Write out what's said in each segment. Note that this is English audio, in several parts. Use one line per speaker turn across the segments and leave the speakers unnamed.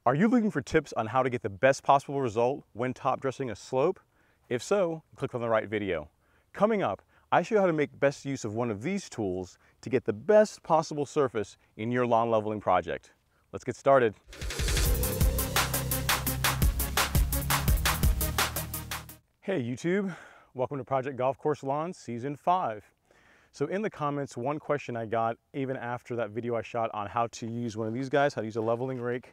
Are you looking for tips on how to get the best possible result when top dressing a slope? If so, click on the right video. Coming up, I show you how to make best use of one of these tools to get the best possible surface in your lawn leveling project. Let's get started. Hey YouTube, welcome to Project Golf Course Lawns Season 5. So in the comments, one question I got even after that video I shot on how to use one of these guys, how to use a leveling rake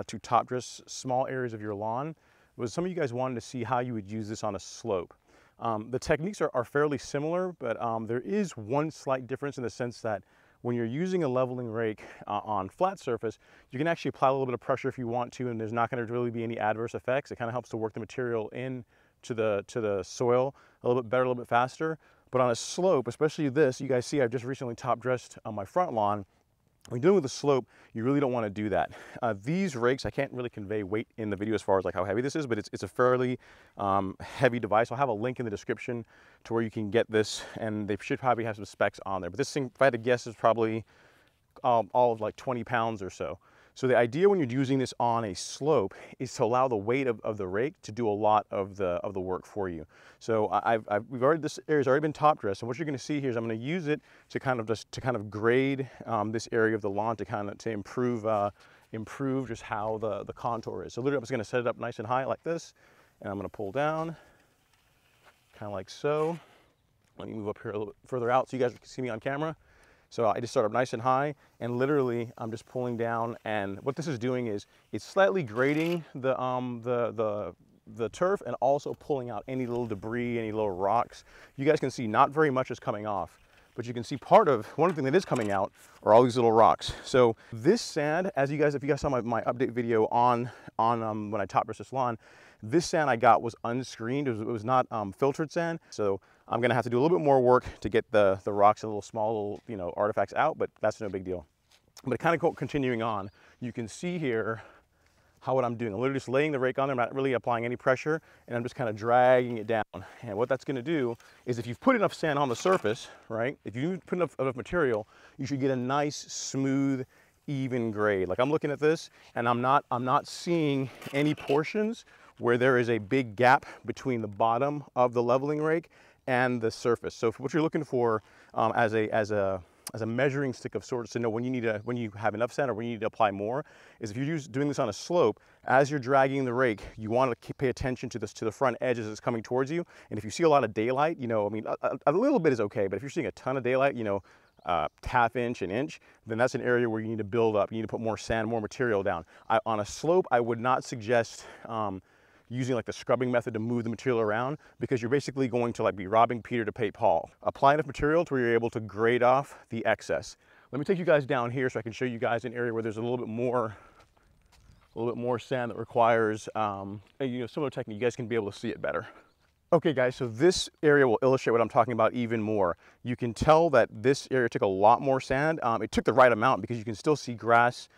to top dress small areas of your lawn, was some of you guys wanted to see how you would use this on a slope. The techniques are fairly similar, but there is one slight difference in the sense that when you're using a leveling rake on flat surface, you can actually apply a little bit of pressure if you want to, and there's not going to really be any adverse effects. It kind of helps to work the material in to the soil a little bit better, a little bit faster. But on a slope, especially this, you guys see I've just recently top dressed on my front lawn. When you're dealing with a slope, you really don't want to do that. These rakes, I can't really convey weight in the video as far as like how heavy this is, but it's a fairly heavy device. I'll have a link in the description to where you can get this, and they should probably have some specs on there. But this thing, if I had to guess, is probably all of like 20 pounds or so. So the idea when you're using this on a slope is to allow the weight of the rake to do a lot of the work for you. So this area's already been top dressed, and what you're going to see here is I'm going to use it to kind of grade this area of the lawn to improve just how the contour is. So literally I'm just going to set it up nice and high like this, and I'm going to pull down kind of like so. Let me move up here a little bit further out so you guys can see me on camera. So I just start up nice and high, and literally I'm just pulling down, and what this is doing is it's slightly grading the turf and also pulling out any little debris, any little rocks. You guys can see not very much is coming off, but you can see one thing that is coming out are all these little rocks. So this sand, if you guys saw my update video on when I top dressed this lawn, this sand I got was unscreened. It was not filtered sand. So I'm gonna have to do a little bit more work to get the rocks and little small artifacts out, but that's no big deal. But kind of continuing on, you can see here what I'm doing. I'm literally just laying the rake on there. I'm not really applying any pressure, and I'm just kind of dragging it down. And what that's gonna do is if you've put enough sand on the surface, right? If you put enough material, you should get a nice, smooth, even grade. Like I'm looking at this, and I'm not seeing any portions where there is a big gap between the bottom of the leveling rake and the surface. So what you're looking for as a measuring stick of sorts to know when you have enough sand or when you need to apply more is if you're doing this on a slope, as you're dragging the rake, you want to pay attention to the front edge as it's coming towards you. And if you see a lot of daylight, a little bit is okay, but if you're seeing a ton of daylight, half inch, an inch, then that's an area where you need to build up. You need to put more sand, more material down. On a slope, I would not suggest using like the scrubbing method to move the material around, because you're basically going to like be robbing Peter to pay Paul. Apply enough material to where you're able to grade off the excess. Let me take you guys down here so I can show you guys an area where there's a little bit more sand that requires similar technique. You guys can be able to see it better. Okay guys, so this area will illustrate what I'm talking about even more. You can tell that this area took a lot more sand. It took the right amount because you can still see grass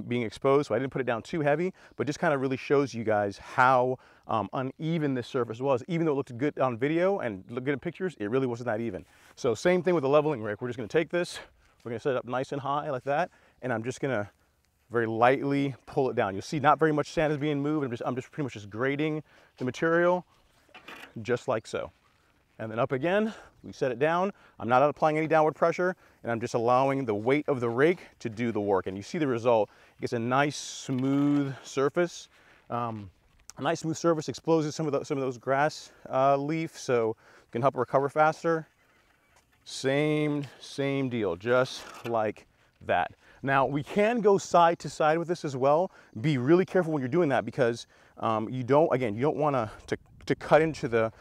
being exposed, so I didn't put it down too heavy, but just kind of really shows you guys how uneven this surface was. Even though it looked good on video and looked good in pictures, it really wasn't that even. So same thing with the leveling rake. We're just gonna take this, we're gonna set it up nice and high like that, and I'm just gonna very lightly pull it down. You'll see not very much sand is being moved. I'm just pretty much just grading the material, just like so. And then up again, we set it down. I'm not applying any downward pressure, and I'm just allowing the weight of the rake to do the work. And you see the result. It gets a nice smooth surface. A nice smooth surface exposes some of those grass leaf, so it can help it recover faster. Same deal, just like that. Now we can go side to side with this as well. Be really careful when you're doing that, because you don't want to cut into the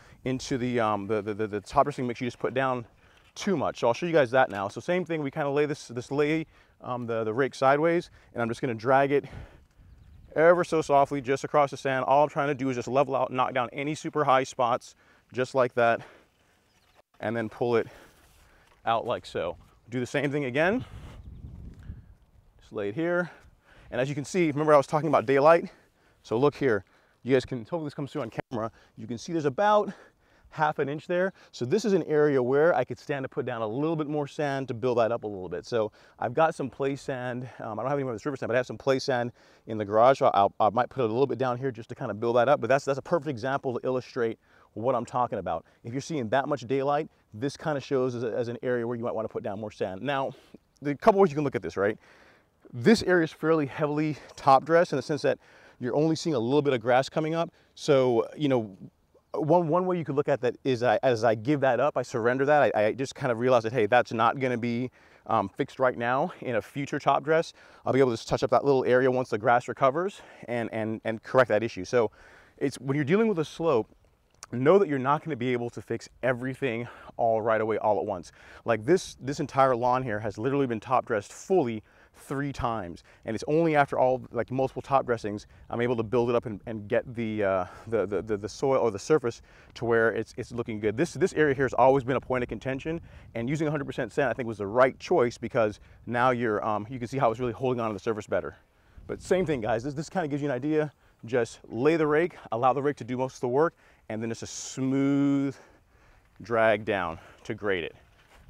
top dressing mix you just put down too much. So I'll show you guys that now. So same thing, we kind of lay the rake sideways, and I'm just going to drag it ever so softly just across the sand. All I'm trying to do is just level out, knock down any super high spots, just like that, and then pull it out like so. Do the same thing again. Just lay it here, and as you can see, remember I was talking about daylight? So look here. You guys can, hopefully this comes through on camera. You can see there's about half an inch there. So this is an area where I could stand to put down a little bit more sand to build that up a little bit. So I've got some play sand. I don't have any more of this river sand, but I have some play sand in the garage. So I might put it a little bit down here just to kind of build that up. But that's a perfect example to illustrate what I'm talking about. If you're seeing that much daylight, this kind of shows as an area where you might want to put down more sand. Now, the couple ways you can look at this, right? This area is fairly heavily top dressed in the sense that you're only seeing a little bit of grass coming up. So, you know, one way you could look at that is as I give that up, I surrender that, I just kind of realize that, hey, that's not going to be fixed right now. In a future top dress, I'll be able to just touch up that little area once the grass recovers and correct that issue. So it's when you're dealing with a slope, know that you're not going to be able to fix everything all right away, all at once. Like this entire lawn here has literally been top dressed fully 3 times, and it's only after all, like multiple top dressings, I'm able to build it up and get the soil or the surface to where it's looking good. This area here has always been a point of contention, and using 100% sand I think was the right choice, because now you're you can see how it's really holding on to the surface better. But same thing, guys, this kind of gives you an idea. Just lay the rake, allow the rake to do most of the work, and then it's a smooth drag down to grade it,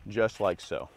just like so.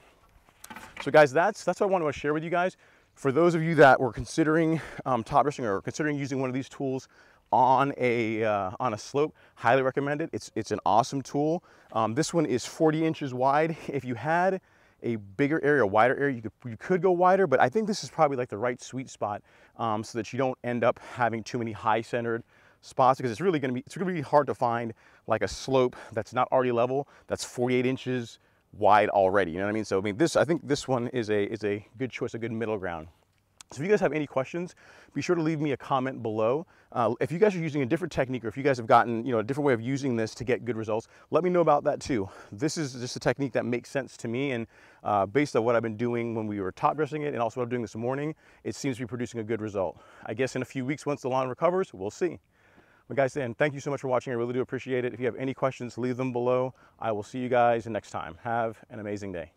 So guys, that's what I wanted to share with you guys. For those of you that were considering top dressing or considering using one of these tools on a slope, highly recommend it. It's an awesome tool. This one is 40 inches wide. If you had a bigger area, a wider area, you could go wider, but I think this is probably like the right sweet spot so that you don't end up having too many high-centered spots, because it's really going to be hard to find like a slope that's not already level, that's 48 inches wide already. You know what I mean? So I think this one is a good choice, a good middle ground. So if you guys have any questions, be sure to leave me a comment below. If you guys are using a different technique, or if you guys have gotten a different way of using this to get good results, let me know about that too. This is just a technique that makes sense to me, and based on what I've been doing when we were top dressing it and also what I'm doing this morning, it seems to be producing a good result. I guess in a few weeks, once the lawn recovers, we'll see. But guys, then, thank you so much for watching. I really do appreciate it. If you have any questions, leave them below. I will see you guys next time. Have an amazing day.